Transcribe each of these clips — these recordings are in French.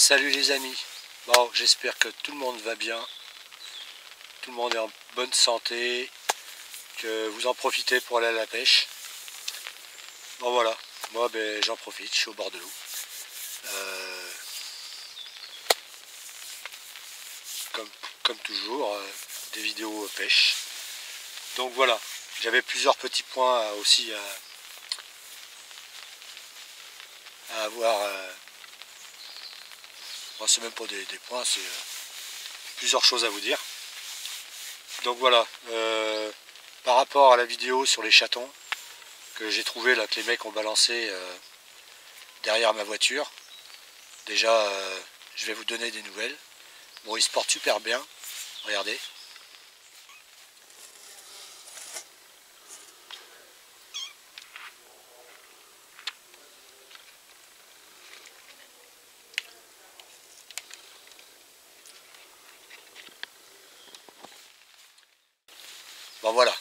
Salut les amis, bon j'espère que tout le monde va bien, tout le monde est en bonne santé, que vous en profitez pour aller à la pêche. Bon voilà, moi j'en profite, je suis au bord de l'eau. Comme toujours, des vidéos pêche. Donc voilà, j'avais plusieurs petits points aussi à avoir. Bon, c'est même pas des points, c'est plusieurs choses à vous dire. Donc voilà, par rapport à la vidéo sur les chatons que j'ai trouvé là, que les mecs ont balancé derrière ma voiture, déjà je vais vous donner des nouvelles. Bon, ils se portent super bien, regardez. Bon voilà,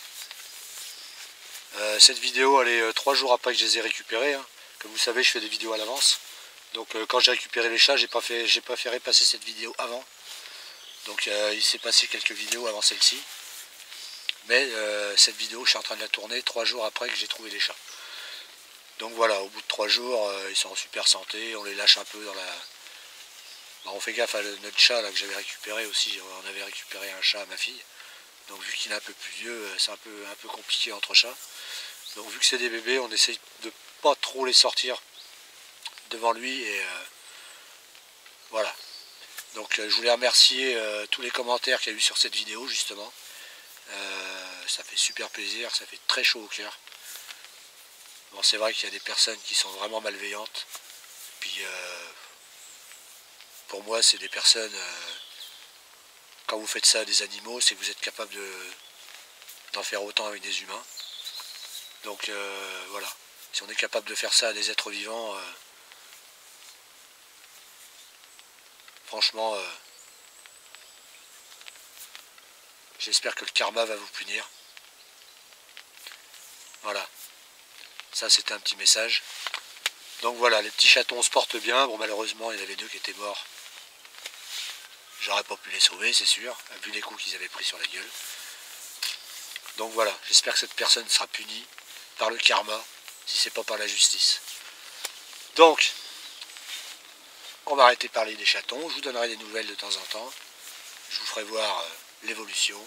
cette vidéo elle est 3 jours après que je les ai récupérés, hein. Comme vous savez, je fais des vidéos à l'avance. Donc quand j'ai récupéré les chats, j'ai préféré passer cette vidéo avant. Donc il s'est passé quelques vidéos avant celle-ci. Mais cette vidéo, je suis en train de la tourner 3 jours après que j'ai trouvé les chats. Donc voilà, au bout de 3 jours, ils sont en super santé, on les lâche un peu dans la... Bon, on fait gaffe à notre chat là, que j'avais récupéré aussi, on avait récupéré un chat à ma fille. Donc vu qu'il est un peu plus vieux, c'est un peu compliqué entre chats. Donc vu que c'est des bébés, on essaye de pas trop les sortir devant lui et voilà. Donc je voulais remercier tous les commentaires qu'il y a eu sur cette vidéo justement. Ça fait super plaisir, ça fait très chaud au cœur. Bon, c'est vrai qu'il y a des personnes qui sont vraiment malveillantes. Puis pour moi c'est des personnes, quand vous faites ça à des animaux, c'est que vous êtes capable d'en faire autant avec des humains. Donc voilà, si on est capable de faire ça à des êtres vivants, franchement, j'espère que le karma va vous punir. Voilà, ça c'était un petit message. Donc voilà, les petits chatons se portent bien. Bon, malheureusement, il y en avait 2 qui étaient morts. J'aurais pas pu les sauver, c'est sûr, vu les coups qu'ils avaient pris sur la gueule. Donc voilà, j'espère que cette personne sera punie par le karma, si c'est pas par la justice. Donc, on va arrêter de parler des chatons, je vous donnerai des nouvelles de temps en temps. Je vous ferai voir l'évolution,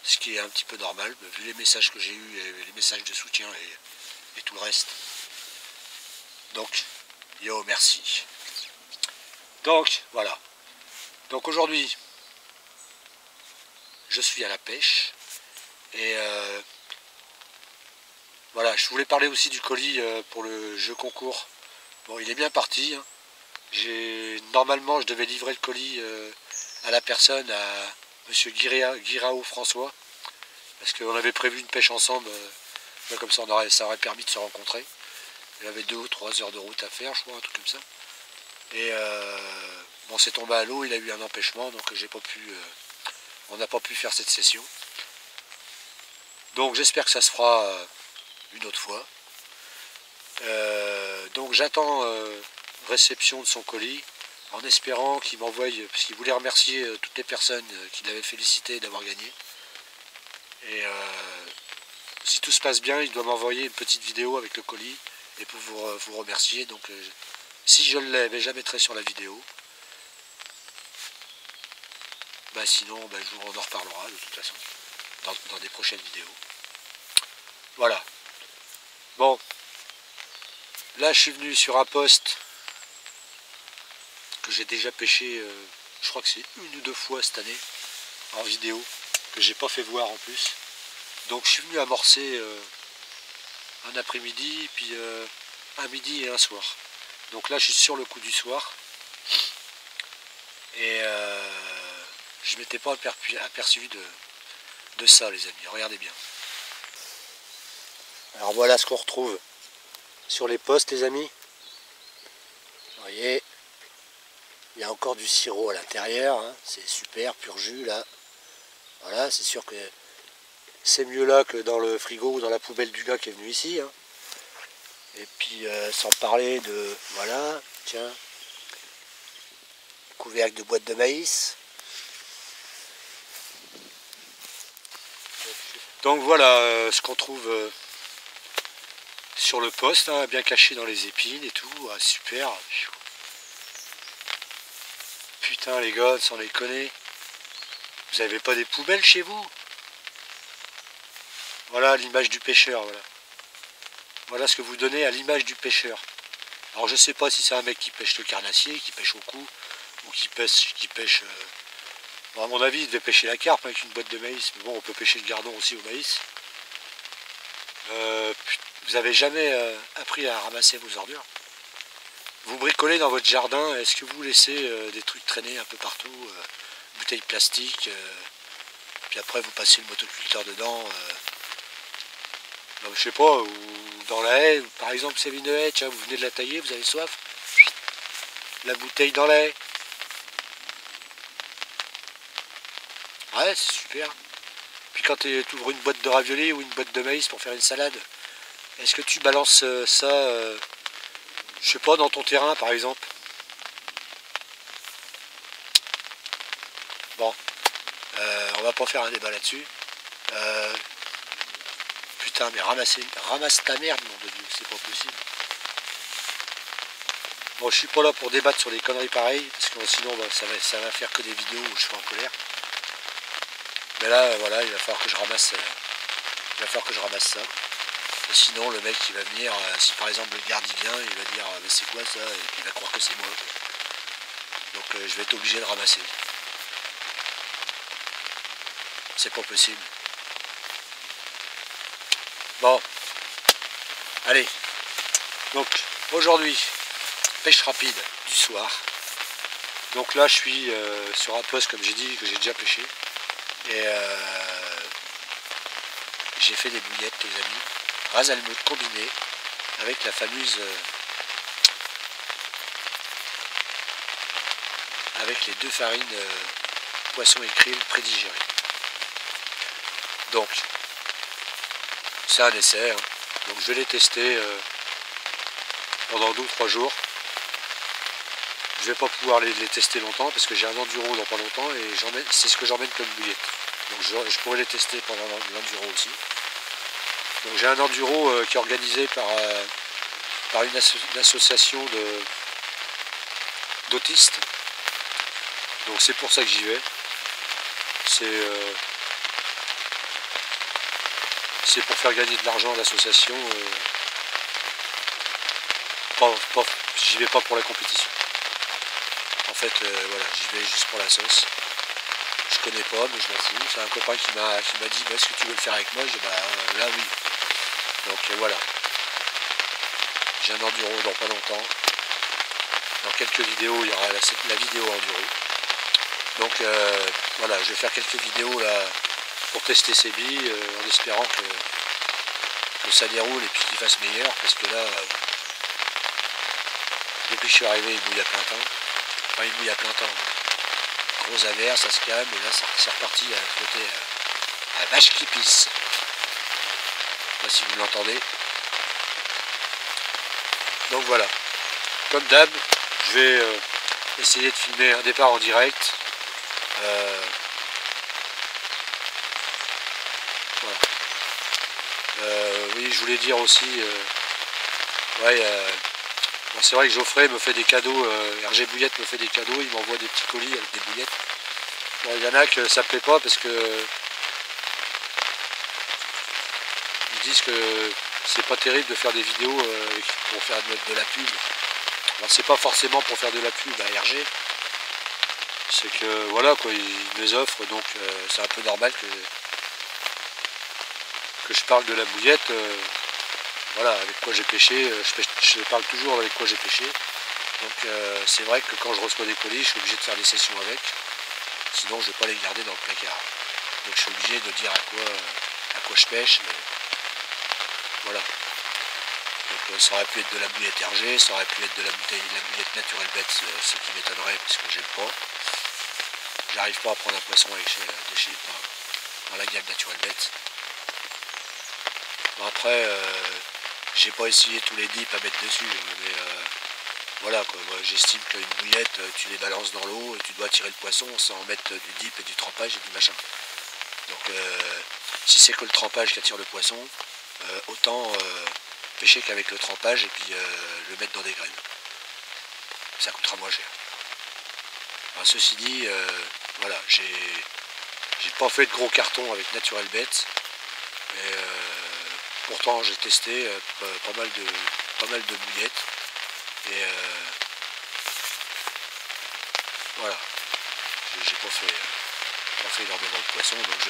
ce qui est un petit peu normal, vu les messages que j'ai eus, et les messages de soutien et tout le reste. Donc, yo, merci. Donc, voilà. Donc aujourd'hui, je suis à la pêche. Et voilà, je voulais parler aussi du colis pour le jeu concours. Bon, il est bien parti, hein. Normalement, je devais livrer le colis à la personne, à monsieur Guirao François, parce qu'on avait prévu une pêche ensemble, comme ça, ça aurait permis de se rencontrer. Il avait 2 ou 3 heures de route à faire, je crois, un truc comme ça. Et bon, c'est tombé à l'eau, il a eu un empêchement, donc on n'a pas pu faire cette session. Donc j'espère que ça se fera une autre fois. Donc j'attends réception de son colis, en espérant qu'il m'envoie, parce qu'il voulait remercier toutes les personnes qui l'avaient félicité d'avoir gagné. Et si tout se passe bien, il doit m'envoyer une petite vidéo avec le colis et pour vous remercier. Donc si je l'ai, je la mettrai sur la vidéo. Sinon, on en reparlera de toute façon dans des prochaines vidéos. Voilà. Bon. Là, je suis venu sur un poste que j'ai déjà pêché, je crois que c'est 1 ou 2 fois cette année, en vidéo, que j'ai pas fait voir en plus. Donc je suis venu amorcer un après-midi, puis un midi et un soir. Donc là, je suis sur le coup du soir. Et je m'étais pas aperçu de ça, les amis. Regardez bien. Alors voilà ce qu'on retrouve sur les postes, les amis. Vous voyez, il y a encore du sirop à l'intérieur, hein. C'est super, pur jus là. Voilà, c'est sûr que c'est mieux là que dans le frigo ou dans la poubelle du gars qui est venu ici, hein. Et puis sans parler de... Voilà, tiens. couvercle de boîte de maïs. Donc voilà ce qu'on trouve sur le poste, hein, bien caché dans les épines et tout. Ah, super. Putain les gars, sans déconner. Vous avez pas des poubelles chez vous? Voilà l'image du pêcheur, voilà. Voilà ce que vous donnez à l'image du pêcheur. Alors je sais pas si c'est un mec qui pêche le carnassier, qui pêche au cou, ou qui pêche bon, à mon avis il devait pêcher la carpe avec une boîte de maïs, mais bon on peut pêcher le gardon aussi au maïs. Vous avez jamais appris à ramasser vos ordures? Vous bricolez dans votre jardin, est-ce que vous laissez des trucs traîner un peu partout, bouteilles plastiques, puis après vous passez le motoculteur dedans, je sais pas, ou dans la haie, par exemple c'est une haie, tiens, vous venez de la tailler, vous avez soif, la bouteille dans la haie. Ouais, c'est super. Puis quand tu ouvres une boîte de raviolis ou une boîte de maïs pour faire une salade, est-ce que tu balances ça, je sais pas, dans ton terrain par exemple? Bon, on va pas faire un débat là-dessus. Putain, mais ramasse ta merde, nom de Dieu, c'est pas possible. Bon, je suis pas là pour débattre sur des conneries pareilles, parce que sinon bah, ça va faire que des vidéos où je suis en colère. Mais là, voilà, il va falloir que je ramasse ça. Et sinon, le mec il va venir, si par exemple le garde il vient, il va dire mais c'est quoi ça? Et puis il va croire que c'est moi. Donc je vais être obligé de ramasser. C'est pas possible. Bon, allez, donc aujourd'hui, pêche rapide du soir. Donc là je suis sur un poste comme j'ai dit, que j'ai déjà pêché. Et j'ai fait des bouillettes les amis, ras à l'emeute combiné avec la fameuse, avec les deux farines poisson et krill prédigérées. Donc, c'est un essai, hein. Donc je vais les tester pendant 2 ou 3 jours. Je vais pas pouvoir les tester longtemps parce que j'ai un enduro dans pas longtemps et c'est ce que j'emmène comme bouillette. Donc je pourrais les tester pendant l'enduro aussi. Donc j'ai un enduro qui est organisé par une association d'autistes. Donc c'est pour ça que j'y vais. C'est pour faire gagner de l'argent à l'association. J'y vais pas pour la compétition. En fait, voilà, j'y vais juste pour la sauce. Je connais pas, mais je m'en fous. C'est un copain qui m'a dit bah, est-ce que tu veux le faire avec moi? Je dis bah là oui. Donc voilà. J'ai un enduro dans pas longtemps. Dans quelques vidéos, il y aura la vidéo enduro. Donc voilà, je vais faire quelques vidéos là pour tester ces billes en espérant que ça déroule et puis qu'il fasse meilleur parce que là depuis que je suis arrivé il mouille à plein temps. Enfin il mouille à plein temps. Gros averse, ça se calme et là c'est reparti à côté à vache qui pisse. Je sais pas si vous l'entendez. Donc voilà. Comme d'hab, je vais essayer de filmer un départ en direct. Voilà. Oui, je voulais dire aussi, ouais, bon, c'est vrai que Geoffrey me fait des cadeaux, RG Bouillette me fait des cadeaux, il m'envoie des petits colis avec des bouillettes. Bon, il y en a que ça plaît pas parce que ils disent que c'est pas terrible de faire des vidéos pour faire de la pub. Alors c'est pas forcément pour faire de la pub à RG, c'est que voilà quoi, ils me les offrent, donc c'est un peu normal que je parle de la bouillette, voilà, avec quoi j'ai pêché, je parle toujours avec quoi j'ai pêché. Donc c'est vrai que quand je reçois des colis, je suis obligé de faire des sessions avec, sinon je ne vais pas les garder dans le placard. Donc je suis obligé de dire à quoi je pêche, mais voilà. Donc ça aurait pu être de la bouillette RG, ça aurait pu être de la bouillette naturelle bête, ce qui m'étonnerait parce que j'aime pas. J'arrive pas à prendre un poisson dans la gamme naturelle bête. Bon, après, j'ai pas essayé tous les dips à mettre dessus, mais voilà quoi. Moi j'estime qu'une bouillette, tu les balances dans l'eau et tu dois tirer le poisson sans mettre du dip et du trempage et du machin. Donc si c'est que le trempage qui attire le poisson, autant pêcher qu'avec le trempage et puis le mettre dans des graines. Ça coûtera moins cher. Alors, ceci dit, voilà, j'ai pas fait de gros cartons avec Natural Baits, mais pourtant j'ai testé pas mal de bouillettes et voilà, j'ai pas fait énormément de poissons, donc je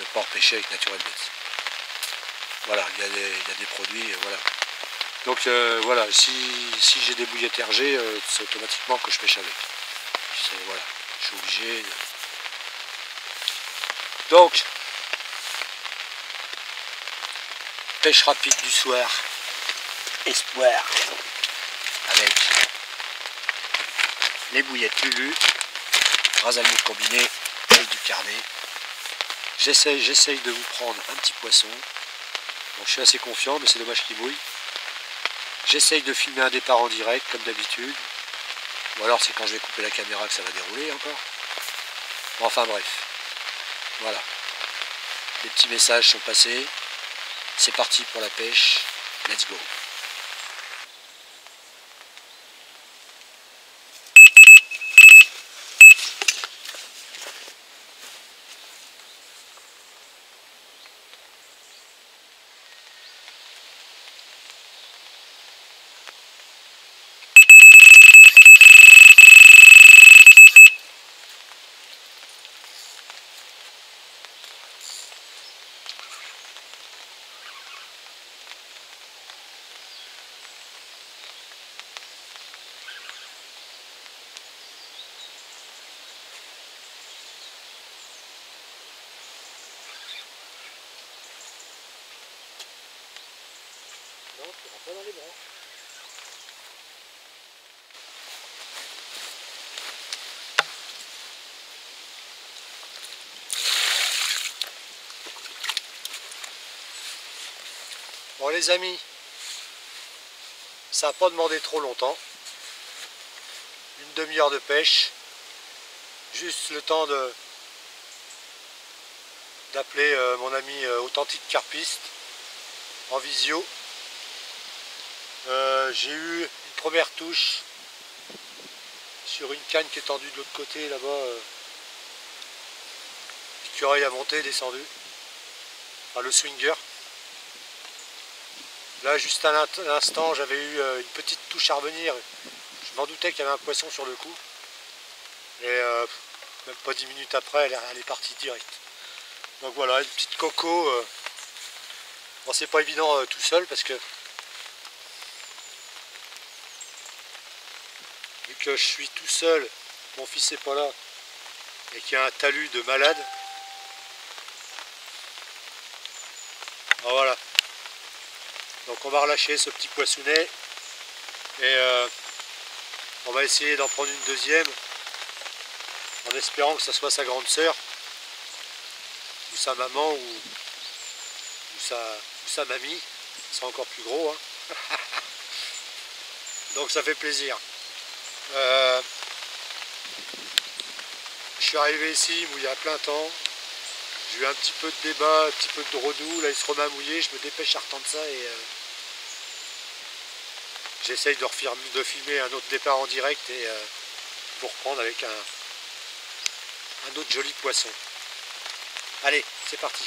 vais pas repêcher avec Natural Baits. Voilà, il y a des produits, voilà. Donc voilà, si j'ai des bouillettes RG, c'est automatiquement que je pêche avec. Voilà, je suis obligé. Donc, pêche rapide du soir, espoir, avec les bouillettes Lulu, rasalmousse combiné avec du carnet. J'essaye de vous prendre un petit poisson. Donc, je suis assez confiant, mais c'est dommage qu'il mouille. J'essaye de filmer un départ en direct comme d'habitude. Ou alors c'est quand je vais couper la caméra que ça va dérouler encore. Bon, enfin bref. Voilà. Les petits messages sont passés. C'est parti pour la pêche. Let's go. Non, tu rentres pas dans les branches. Bon les amis, ça n'a pas demandé trop longtemps. Une demi-heure de pêche. Juste le temps d'appeler mon ami authentique carpiste en visio. J'ai eu une première touche sur une canne qui est tendue de l'autre côté là-bas. L'écureuil a monté, descendu. Enfin, le swinger. Là, juste à l'instant, j'avais eu une petite touche à revenir. Je m'en doutais qu'il y avait un poisson sur le coup. Et même pas 10 minutes après, elle est partie direct. Donc voilà, une petite coco. Bon, c'est pas évident tout seul parce que vu que je suis tout seul, mon fils n'est pas là et qu'il y a un talus de malade. Voilà. Donc on va relâcher ce petit poissonnet et on va essayer d'en prendre une deuxième en espérant que ça soit sa grande sœur ou sa maman ou sa mamie. C'est encore plus gros, hein. Donc ça fait plaisir. Je suis arrivé ici mouillé à plein temps. J'ai eu un petit peu de débat, un petit peu de redoux. Là il se remet à mouiller, je me dépêche à retendre ça et j'essaye de filmer un autre départ en direct et vous reprendre avec un autre joli poisson. Allez, c'est parti.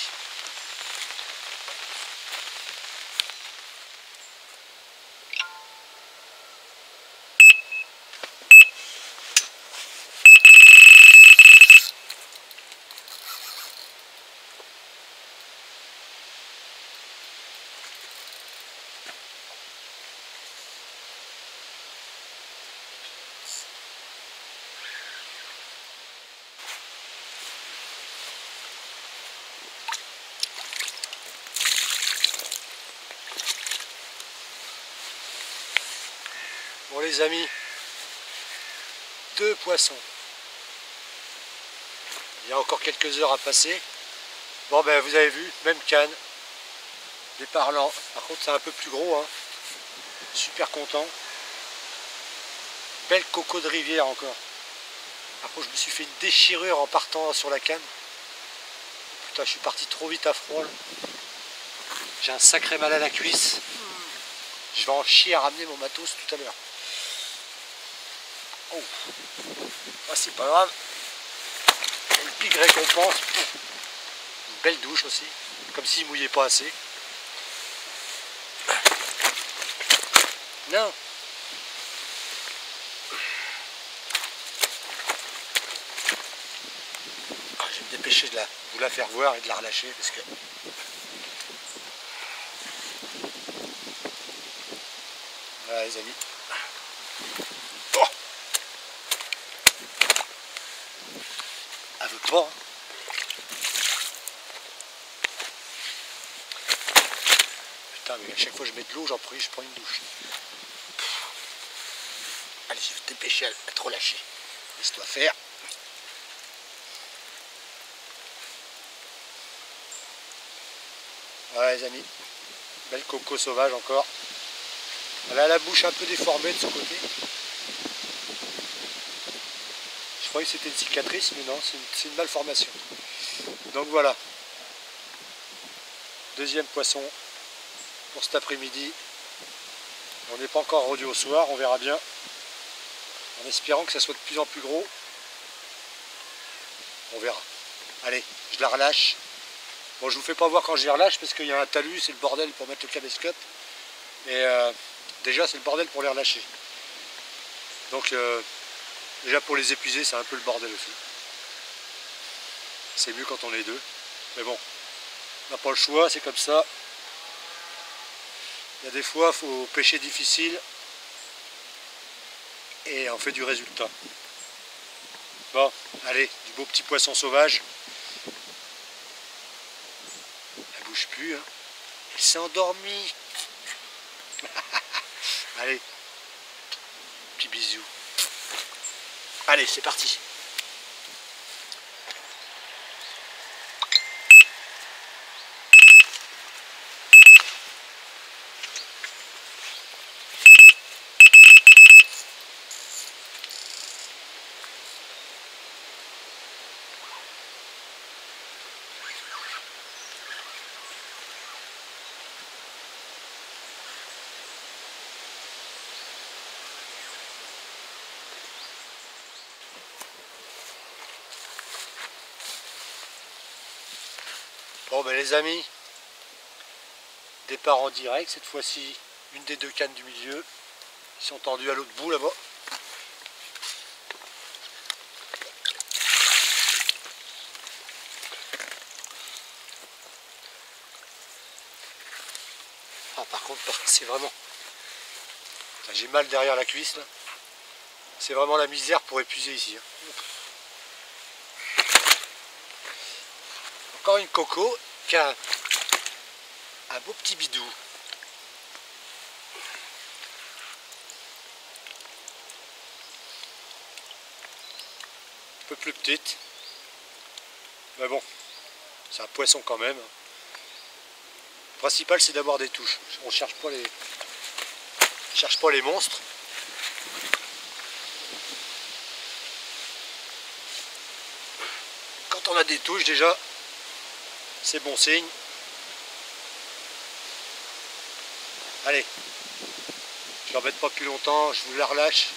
Bon les amis, 2 poissons. Il y a encore quelques heures à passer. Bon ben vous avez vu, même canne. Des parlants. Par contre c'est un peu plus gros, hein. Super content. Belle coco de rivière encore. Par contre, je me suis fait une déchirure en partant sur la canne. Putain, je suis parti trop vite à froid. J'ai un sacré mal à la cuisse. Je vais en chier à ramener mon matos tout à l'heure. Oh. Ah, c'est pas grave. Une big récompense. Une belle douche aussi. Comme s'il mouillait pas assez. Non. Ah, je vais me dépêcher de vous la faire voir et de la relâcher parce que... Voilà les amis. Oh, elle veut pas. Hein. Putain, mais à chaque fois que je mets de l'eau, je prends une douche. Allez, je vais te dépêcher à te relâcher. Laisse-toi faire. Voilà les amis. Belle coco sauvage encore. Elle a la bouche un peu déformée de ce côté. Je croyais que c'était une cicatrice, mais non, c'est une malformation. Donc voilà. Deuxième poisson pour cet après-midi. On n'est pas encore rendu au soir, on verra bien. En espérant que ça soit de plus en plus gros. On verra. Allez, je la relâche. Bon, je vous fais pas voir quand je les relâche parce qu'il y a un talus, c'est le bordel pour mettre le caméscope. Et déjà, c'est le bordel pour les relâcher. Donc, déjà pour les épuiser, c'est un peu le bordel aussi. C'est mieux quand on est deux. Mais bon, on n'a pas le choix, c'est comme ça. Il y a des fois, il faut pêcher difficile. Et on fait du résultat. Bon, allez, du beau petit poisson sauvage. Elle bouge plus, hein. Elle s'est endormie. Allez, petit bisou. Allez, c'est parti. Bon ben les amis, départ en direct, cette fois-ci une des deux cannes du milieu, ils sont tendus à l'autre bout là-bas. Ah par contre c'est vraiment, j'ai mal derrière la cuisse là, c'est vraiment la misère pour épuiser ici. Hein. Encore une coco qui a un beau petit bidou. Un peu plus petite. Mais bon, c'est un poisson quand même. Le principal c'est d'avoir des touches. On cherche pas les monstres. Quand on a des touches déjà, c'est bon signe. Allez, je ne l'embête pas plus longtemps, je vous la relâche.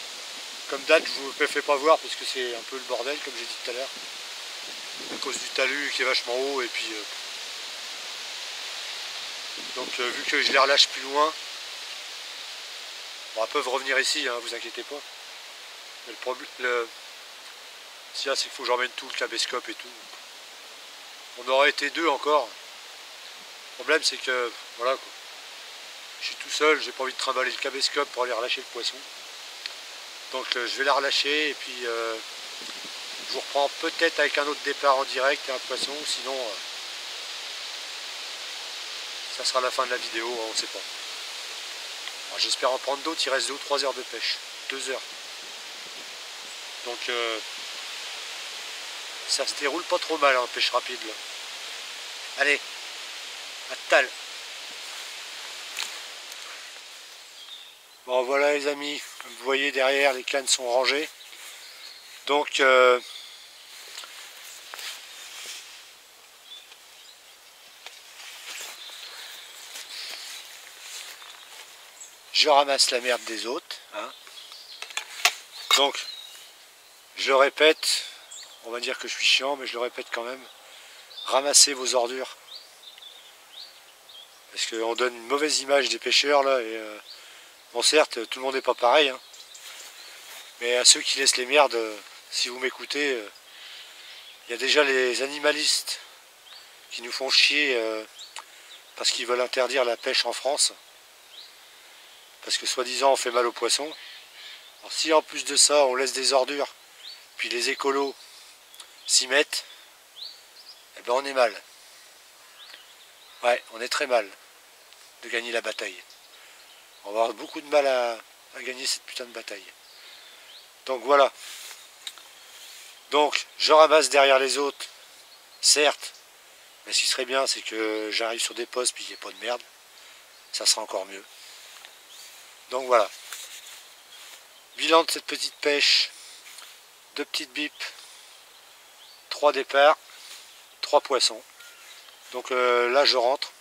Comme date, je ne vous le fais pas voir parce que c'est un peu le bordel, comme j'ai dit tout à l'heure. À cause du talus qui est vachement haut et puis... donc vu que je les relâche plus loin, bon, elles peuvent revenir ici, hein, vous inquiétez pas. Mais le problème, c'est qu'il faut que j'emmène tout, le caméscope et tout. On aurait été deux encore. Le problème c'est que, voilà quoi. Je suis tout seul, j'ai pas envie de trimballer le caméscope pour aller relâcher le poisson. Donc je vais la relâcher et puis je vous reprends peut-être avec un autre départ en direct et un poisson, sinon ça sera la fin de la vidéo, on ne sait pas. J'espère en prendre d'autres, il reste 2 ou 3 heures de pêche, 2 heures. Donc ça se déroule pas trop mal en pêche rapide là. Allez, à tal. Bon voilà les amis, comme vous voyez derrière les cannes sont rangées. Donc je ramasse la merde des autres. Hein. Donc je le répète, on va dire que je suis chiant, mais je le répète quand même. Ramassez vos ordures. Parce qu'on donne une mauvaise image des pêcheurs là. Et, bon certes, tout le monde n'est pas pareil. Hein, mais à ceux qui laissent les merdes, si vous m'écoutez, il y a déjà les animalistes qui nous font chier parce qu'ils veulent interdire la pêche en France. Parce que soi-disant on fait mal aux poissons. Alors si en plus de ça on laisse des ordures, puis les écolos s'y mettent, eh ben on est mal. Ouais, on est très mal de gagner la bataille. On va avoir beaucoup de mal à gagner cette putain de bataille. Donc voilà. Donc je ramasse derrière les autres, certes, mais ce qui serait bien c'est que j'arrive sur des postes puis qu'il n'y ait pas de merde. Ça sera encore mieux. Donc voilà. Bilan de cette petite pêche. 2 petites bips, 3 départs, 3 poissons. Donc là je rentre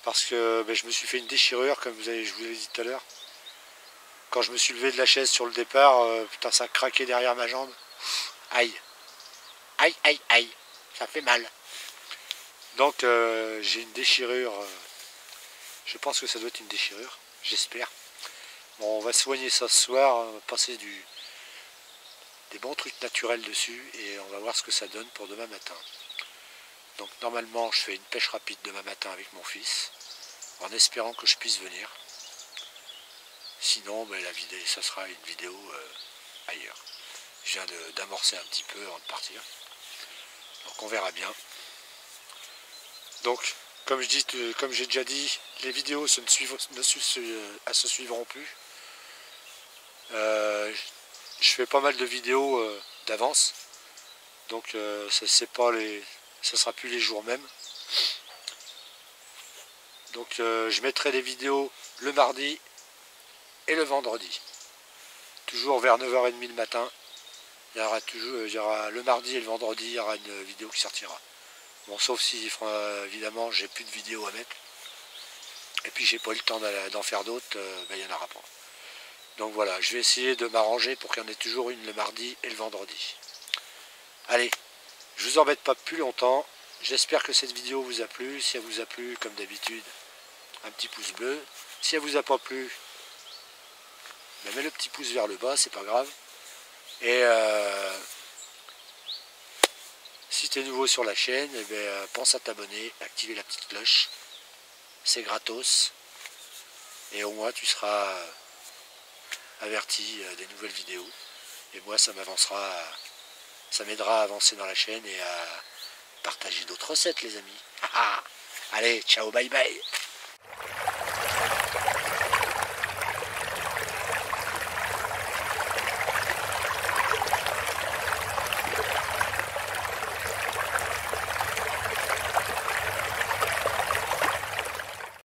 parce que je me suis fait une déchirure comme je vous l'ai dit tout à l'heure. Quand je me suis levé de la chaise sur le départ, putain ça a craqué derrière ma jambe. Aïe. Aïe aïe aïe. Ça fait mal. Donc j'ai une déchirure. Je pense que ça doit être une déchirure. J'espère. Bon on va soigner ça ce soir. On va passer des bons trucs naturels dessus et on va voir ce que ça donne pour demain matin. Donc normalement je fais une pêche rapide demain matin avec mon fils en espérant que je puisse venir. Sinon la vidéo, ça sera une vidéo ailleurs. Je viens d'amorcer un petit peu avant de partir. Donc on verra bien. Donc comme j'ai déjà dit, les vidéos se suivront plus. Je fais pas mal de vidéos d'avance. Donc ça sera plus les jours même. Donc je mettrai des vidéos le mardi et le vendredi. Toujours vers 9h30 le matin. Il y aura le mardi et le vendredi, il y aura une vidéo qui sortira. Bon, sauf si évidemment j'ai plus de vidéos à mettre. Et puis j'ai pas eu le temps d'en faire d'autres, il n'y en aura pas. Donc voilà, je vais essayer de m'arranger pour qu'il y en ait toujours une le mardi et le vendredi. Allez, je vous embête pas plus longtemps. J'espère que cette vidéo vous a plu. Si elle vous a plu, comme d'habitude, un petit pouce bleu. Si elle vous a pas plu, mets le petit pouce vers le bas, c'est pas grave. Et si tu es nouveau sur la chaîne, pense à t'abonner, activer la petite cloche. C'est gratos. Et au moins tu seras averti des nouvelles vidéos. Et moi ça m'aidera à avancer dans la chaîne et à partager d'autres recettes les amis. Allez, ciao, bye bye.